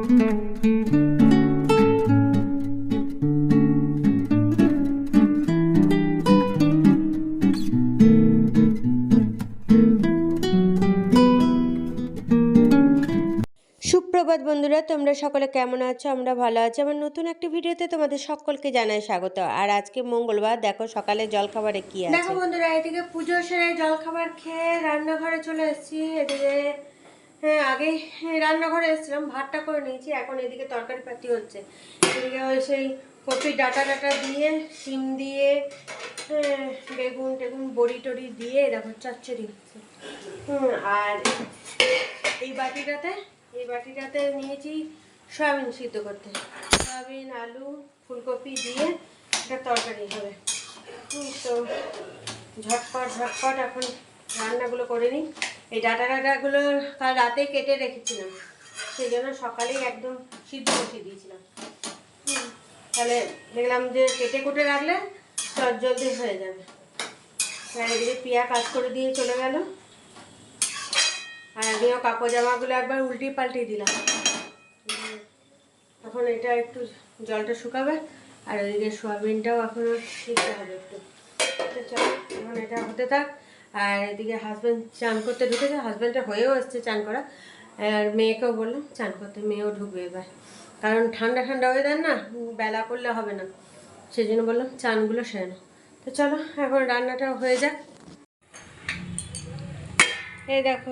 সুপ্রভাত বন্ধুরা, তোমরা সকলে কেমন আছো? আমরা ভালো আছি। আমার নতুন একটা ভিডিওতে তোমাদের সকলকে জানাই স্বাগত। আর আজকে মঙ্গলবার, দেখো সকালে জলখাবারে কি আছে। দেখো বন্ধুরা, এদিকে পুজো সেরে জলখাবার খেয়ে রান্নাঘরে চলে এসেছি। এদিকে আগে রান্নাঘরে এসেছিলাম, ভাতটা করে নিয়েছি, এখন এদিকে তরকারি পাতি হচ্ছে। এদিকে ওই সেই কপি ডাটা দিয়ে শিম দিয়ে বেগুন টেগুন বড়ি টড়ি দিয়ে দেখো চচ্চড়ি হচ্ছে। আর এই বাটিটাতে নিয়েছি সয়াবিন সিদ্ধ করতে। সয়াবিন, আলু, ফুলকপি দিয়ে একটা তরকারি হবে। তো ঝটপট এখন রান্নাগুলো করে নিই। এই ডাটাগুলো কাল রাতে কেটে রেখেছিলাম, সেই জন্য সকালেই একদম সিদ্ধ বসিয়ে দিয়েছিলাম। তাহলে দেখলাম যে কেটে কুটে রাখলে জলদি হয়ে যাবে। আর এদিকে পিয়া কাজ করে দিয়ে চলে গেল। আর আমিও কাপড় জামাগুলো একবার উল্টিয়ে পাল্টিয়ে দিলাম। এখন এটা একটু জলটা শুকাবে, আর ওইদিকে সোয়াবিনটাও এখনও দিতে হবে একটু। এখন এটা হতে থাক। আর এদিকে হাজব্যান্ড চান করতে ঢুকেছে, হাজব্যান্ডটা হয়েও এসছে চান করা। আর মেয়েকেও বললাম চান করতে, মেয়েও ঢুকবে এবার, কারণ ঠান্ডা ওয়েদার না, বেলা করলে হবে না, সেই জন্য বললাম চানগুলো সেরে নাও। তো চলো এখন রান্নাটা হয়ে যাক। এই দেখো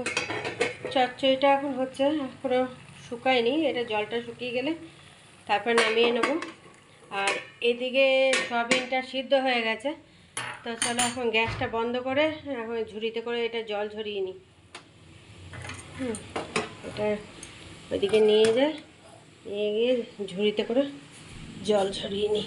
চচ্চড়িটা এখন হচ্ছে, এখনও শুকায়নি, এটা জলটা শুকিয়ে গেলে তারপর নামিয়ে নেব। আর এদিকে সয়াবিনটা সিদ্ধ হয়ে গেছে। তো চলো এখন গ্যাসটা বন্ধ করে এখন ঝুড়িতে করে এটা জল ঝরিয়ে নিই। এটা ওইদিকে নিয়ে গিয়ে ঝুড়িতে করে জল ঝরিয়ে নিই।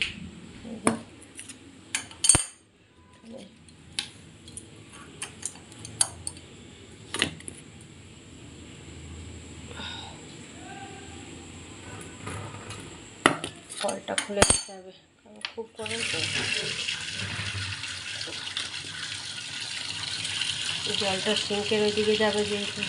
কলটা খুলে দিতে হবে, কারণ খুব গরম তো। জলটা সিঙ্কের ওইদিকে যাবে যেহেতু।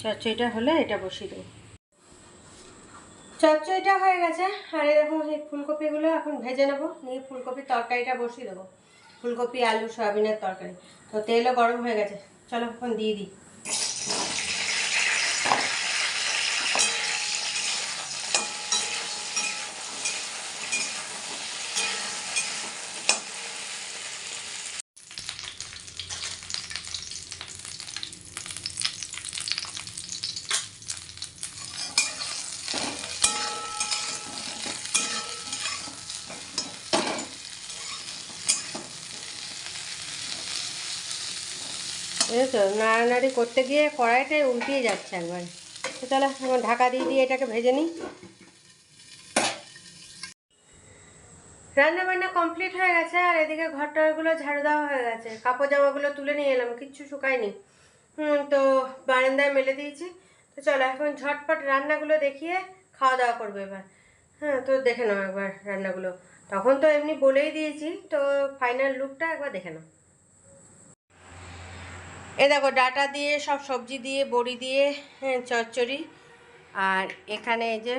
চচ্চড়িটা হলে এটা বসিয়ে দেবো। চচ্চড়িটা হয়ে গেছে। আর এই দেখো এই ফুলকপিগুলো এখন ভেজে নেবো, নিয়ে ফুলকপির তরকারিটা বসিয়ে দেবো। ফুলকপি আলু সয়াবিনের তরকারি। তো তেলও গরম হয়ে গেছে, চলো এখন দিয়ে দিই। বুঝেছো, নাড়ানাড়ি করতে গিয়ে কড়াইটাই উল্টিয়ে যাচ্ছে একবার। তো চলো এখন ঢাকা দিয়ে এটাকে ভেজে নিই। রান্না বান্না কমপ্লিট হয়ে গেছে। আর এদিকে ঘরটারগুলো ঝাড়ু দেওয়া হয়ে গেছে, কাপড় জামাগুলো তুলে নিয়ে এলাম, কিচ্ছু শুকায়নি। তো বারান্দায় মেলে দিয়েছি। তো চলো এখন ঝটপট রান্নাগুলো দেখিয়ে খাওয়া দাওয়া করবো এবার। তো দেখে নাও একবার রান্নাগুলো, তখন তো এমনি বলেই দিয়েছি, তো ফাইনাল লুকটা একবার দেখে নাও। এ দেখো ডাটা দিয়ে সব সবজি দিয়ে বড়ি দিয়ে চচ্চড়ি। আর এখানে এই যে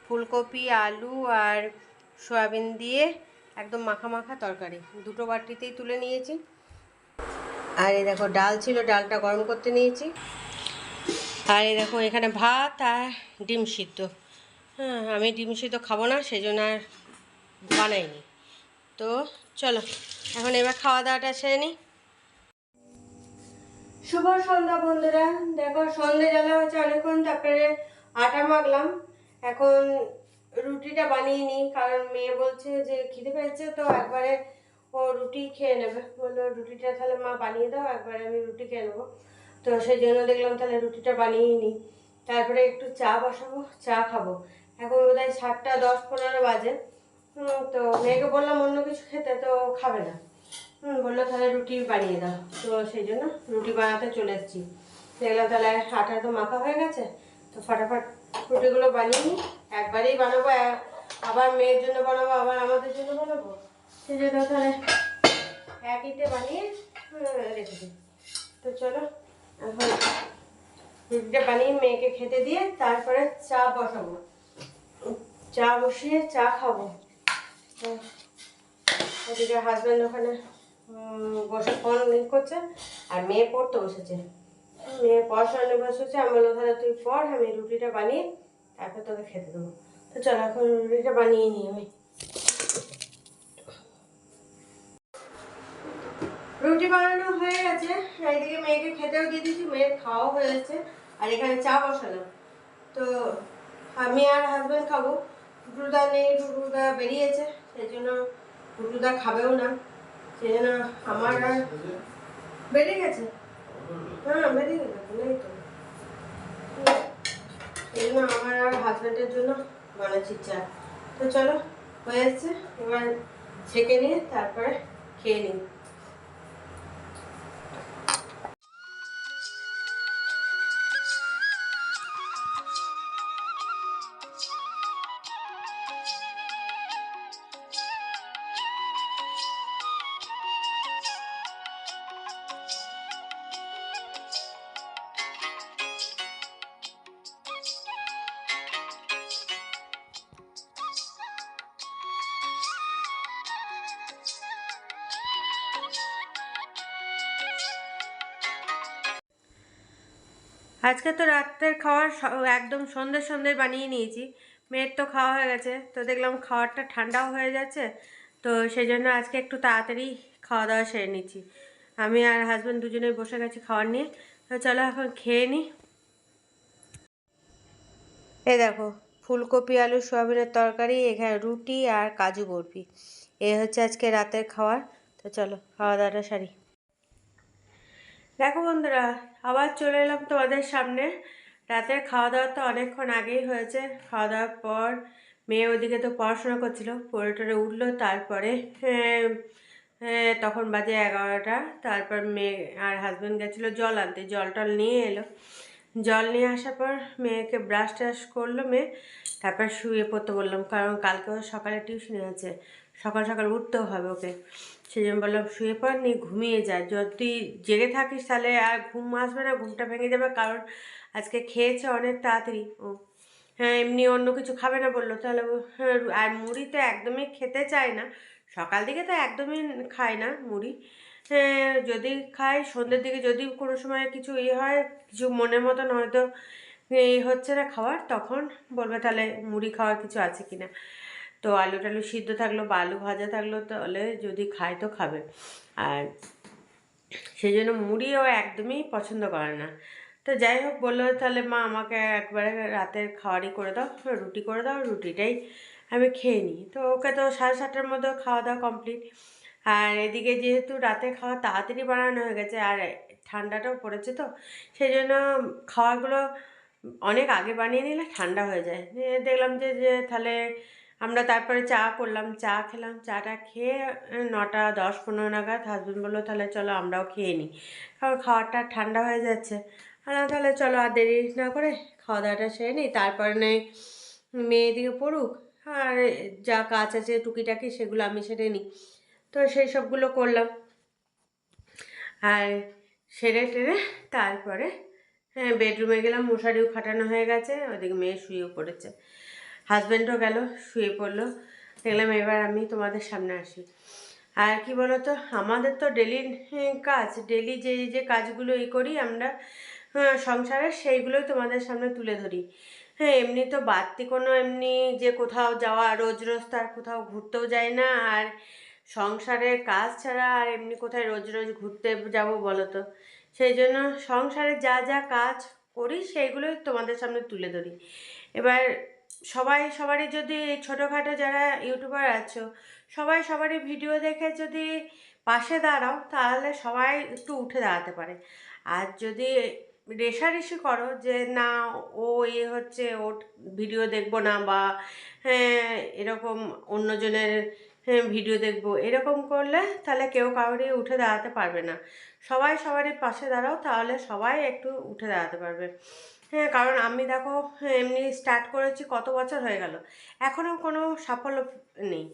ফুলকপি আলু আর সয়াবিন দিয়ে একদম মাখা মাখা তরকারি, দুটো বাটিতেই তুলে নিয়েছি। আর এই দেখো ডাল ছিল, ডালটা গরম করতে নিয়েছি। আর এই দেখো এখানে ভাত আর ডিম সিদ্ধ। আমি ডিম সিদ্ধ খাবো না, সেই জন্য আর বানাইনি। তো চলো এখন এবার খাওয়া দাওয়াটা সেরে নিই। শুভ সন্ধ্যা বন্ধুরা, দেখো সন্ধ্যে জ্বালা হচ্ছে অনেকক্ষণ, তারপরে আটা মাখলাম। এখন রুটিটা বানিয়ে নিই, কারণ মেয়ে বলছে যে খিদে পেয়েছে, তো একবারে ও রুটি খেয়ে নেবে। বললো রুটিটা তাহলে মা বানিয়ে দাও, একবারে আমি রুটি খেয়ে নেবো। তো সেই জন্য দেখলাম তাহলে রুটিটা বানিয়ে নিই, তারপরে একটু চা বসাবো, চা খাবো। এখন বোধহয় 7:10-15 বাজে। তো মেয়েকে বললাম অন্য কিছু খেতে, তো খাবে না। বললো তাহলে রুটি বানিয়ে দাও, তো সেই জন্য রুটি বানাতে চলে এসেছি। দেখলাম তাহলে আটা তো মাখা হয়ে গেছে, তো ফটাফট রুটিগুলো বানিয়ে নিই। একবারেই বানাবো, আবার মেয়ের জন্য বানাবো, আবার আমাদের জন্য বানাবো, সেই জন্য তাহলে একইতে বানিয়ে রেখে দিই। তো চলো এখন রুটিটা বানিয়ে মেয়েকে খেতে দিয়ে তারপরে চা বসাবো, চা বসিয়ে চা খাবো। ওদিকে হাজব্যান্ড ওখানে বসে ফোন করছে আর মেয়ে পড়তে বসেছে, মেয়ে পড়াশোনা বসেছে। আমি বললো তাহলে তুই পড়, আমি রুটিটা বানিয়ে তারপর তোকে খেতে দেবো। তো চলো এখন রুটিটা বানিয়ে নিই। আমি রুটি বানানো হয়ে গেছে, এইদিকে মেয়েকে খেতেও দিয়ে দিয়েছি, মেয়ের খাওয়াও হয়ে গেছে। আর এখানে চা বসালাম। তো আমি আর হাজব্যান্ড খাবো, টুটুদা নেই, টুটুদা বেরিয়েছে, সেই জন্য টুটুদা খাবেও না, সেই জন্য আমার আর বেরিয়ে গেছে। হ্যাঁ বেরিয়ে গেছে, নেই তো, সেই জন্য আমার আর হাজব্যান্ডের জন্য বানাচ্ছি চা। তো চলো হয়ে যাচ্ছে, এবার ছেঁকে নিয়ে তারপরে খেয়ে নিই। আজকে তো রাতের খাওয়ার একদম সন্ধ্যে বানিয়ে নিয়েছি, মেয়ের তো খাওয়া হয়ে গেছে। তো দেখলাম খাওয়ারটা ঠান্ডাও হয়ে যাচ্ছে, তো সেই জন্য আজকে একটু তাড়াতাড়ি খাওয়া দাওয়া সেরে নিচ্ছি। আমি আর হাজব্যান্ড দুজনেই বসে গেছি খাওয়ার নিয়ে। তো চলো এখন খেয়ে নিই। এই দেখো ফুলকপি আলু সয়াবিনের তরকারি, এখানে রুটি আর কাজু বরফি, এই হচ্ছে আজকে রাতের খাওয়ার। তো চলো খাওয়া দাওয়াটা সারি। দেখো বন্ধুরা, আবার চলে এলাম তোমাদের সামনে। রাতের খাওয়া দাওয়া তো অনেকক্ষণ আগেই হয়েছে। খাওয়া দাওয়ার পর মেয়ে ওদিকে তো পড়াশোনা করছিল, পড়ে টরে উঠলো, তারপরে তখন বাজে 11টা। তারপর মেয়ে আর হাজব্যান্ড গেছিলো জল আনতে, জল টল নিয়ে এলো। জল নিয়ে আসার পর মেয়েকে ব্রাশ ট্রাশ করলো মেয়ে, তারপর শুয়ে পড়তে বললাম, কারণ কালকেও সকালে টিউশনে আছে, সকাল সকাল উঠতেও হবে ওকে। সেই জন্য বললাম শুয়ে পড়, নিয়ে ঘুমিয়ে যায়। যদি জেগে থাকিস তাহলে আর ঘুম আসবে না, ঘুমটা ভেঙে যাবে, কারণ আজকে খেয়েছে অনেক তাড়াতাড়ি ও। হ্যাঁ এমনি অন্য কিছু খাবে না বললো, তাহলে আর মুড়ি তো একদমই খেতে চায় না, সকাল দিকে তো একদমই খায় না মুড়ি। যদি খায় সন্ধ্যের দিকে, যদি কোনো সময় কিছু হয়, কিছু মনের মতন হয়তো এই হচ্ছে না খাওয়ার, তখন বলবে তাহলে মুড়ি খাওয়ার কিছু আছে কিনা। তো আলু টালু সিদ্ধ থাকলো বা আলু ভাজা থাকলো, তাহলে যদি খায় তো খাবে। আর সেই জন্য মুড়িও একদমই পছন্দ করে না। তো যাই হোক বললো তাহলে মা আমাকে একবারে রাতের খাওয়ারই করে দাও, রুটি করে দাও, রুটিটাই আমি খেয়ে নিই। তো ওকে তো 7:30টার মধ্যে খাওয়া দাওয়া কমপ্লিট। আর এদিকে যেহেতু রাতের খাওয়া তাড়াতাড়ি বানানো হয়ে গেছে আর ঠান্ডাটাও পড়েছে, তো সেই জন্য খাওয়াগুলো অনেক আগে বানিয়ে নিলে ঠান্ডা হয়ে যায়। দেখলাম যে যে তাহলে আমরা তারপরে চা করলাম, চা খেলাম, চাটা খেয়ে 9টা 10-15 নাগাদ হাজব্যান্ড বললো তাহলে চলো আমরাও খেয়ে নিই, কারণ খাওয়ারটা ঠান্ডা হয়ে যাচ্ছে। আর তাহলে চলো আর দেরি না করে খাওয়া দাওয়াটা সেরে নিই, তারপরে নেই মেয়ে দিকে পড়ুক, আর যা কাজ আছে টুকিটাকি সেগুলো আমি সেরে নিই। তো সেই সবগুলো করলাম, আর সেরে টেরে তারপরে বেডরুমে গেলাম, মশারিও খাটানো হয়ে গেছে, ওদিকে মেয়ে শুয়েও পড়েছে, হাজব্যান্ডও গেল শুয়ে পড়লো। দেখলাম এবার আমি তোমাদের সামনে আসি। আর কি বলো তো, আমাদের তো ডেলি কাজ, ডেলি যে যে কাজগুলো করি আমরা সংসারে, সেইগুলোই তোমাদের সামনে তুলে ধরি। হ্যাঁ এমনি তো বাড়তি কোনো এমনি যে কোথাও যাওয়া, রোজ রোজ তার কোথাও ঘুরতেও যায় না, আর সংসারের কাজ ছাড়া আর এমনি কোথায় রোজ রোজ ঘুরতে যাব বলো তো। সেই জন্য সংসারে যা যা কাজ করি সেইগুলোই তোমাদের সামনে তুলে ধরি। এবার সবারই যদি ছোটোখাটো যারা ইউটিউবার আছো, সবারই ভিডিও দেখে যদি পাশে দাঁড়াও, তাহলে সবাই একটু উঠে দাঁড়াতে পারে। আর যদি রেষারেষি করো যে না ও হচ্ছে ওর ভিডিও দেখবো না, বা এরকম অন্যজনের ভিডিও দেখবো, এরকম করলে তাহলে কেউ কাউরই উঠে দাঁড়াতে পারবে না। সবারই পাশে দাঁড়াও, তাহলে সবাই একটু উঠে দাঁড়াতে পারবে। হ্যাঁ, কারণ আমি দেখো এমনি স্টার্ট করেছি কত বছর হয়ে গেল, এখনও কোনো সাফল্য নেই।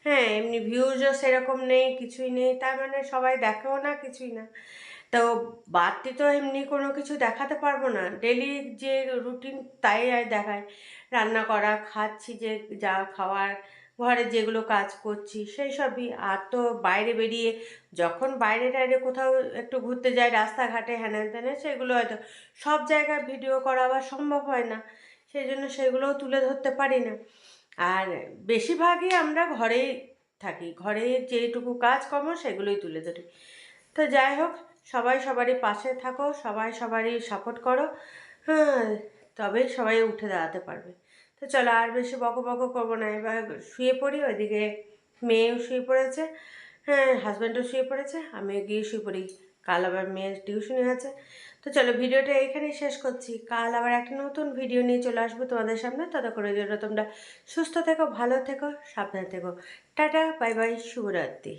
হ্যাঁ, এমনি ভিউজও সেরকম নেই, কিছুই নেই, তার মানে সবাই দেখেও না, কিছুই না। তো বাড়তি তো এমনি কোনো কিছু দেখাতে পারবো না, ডেলি যে রুটিন তাই আর দেখায়। রান্না করা, খাচ্ছি যে যা খাওয়ার, ঘরে যেগুলো কাজ করছি সেই সবই। আর তো বাইরে বেরিয়ে যখন বাইরে টাইরে কোথাও একটু ঘুরতে যাই রাস্তাঘাটে হ্যানা ত্যানা, সেগুলো হয়তো সব জায়গায় ভিডিও করা আবার সম্ভব হয় না, সেই জন্য সেগুলোও তুলে ধরতে পারি না। আর বেশিরভাগই আমরা ঘরেই থাকি, ঘরে যেটুকু কাজকর্ম সেগুলোই তুলে ধরি। তো যাই হোক, সবাই সবারই পাশে থাকো, সবাই সবারই সাপোর্ট করো। হ্যাঁ, তবে সবাই উঠে দাঁড়াতে পারবে। তো চলো, আর বেশি বকো বকো করবো না, এবার শুয়ে পড়ি। ওইদিকে মেয়েও শুয়ে পড়েছে, হ্যাঁ হাজব্যান্ডও শুয়ে পড়েছে, আমিও গিয়ে শুয়ে পড়ি। কাল আবার মেয়ের টিউশনি আছে। তো চলো, ভিডিওটা এইখানেই শেষ করছি। কাল আবার একটা নতুন ভিডিও নিয়ে চলে আসবো তোমাদের সামনে। ততক্ষণের জন্য তোমরা সুস্থ থেকো, ভালো থেকো, সাবধানে থেকো। টাটা, বাই বাই, শুভরাত্রি।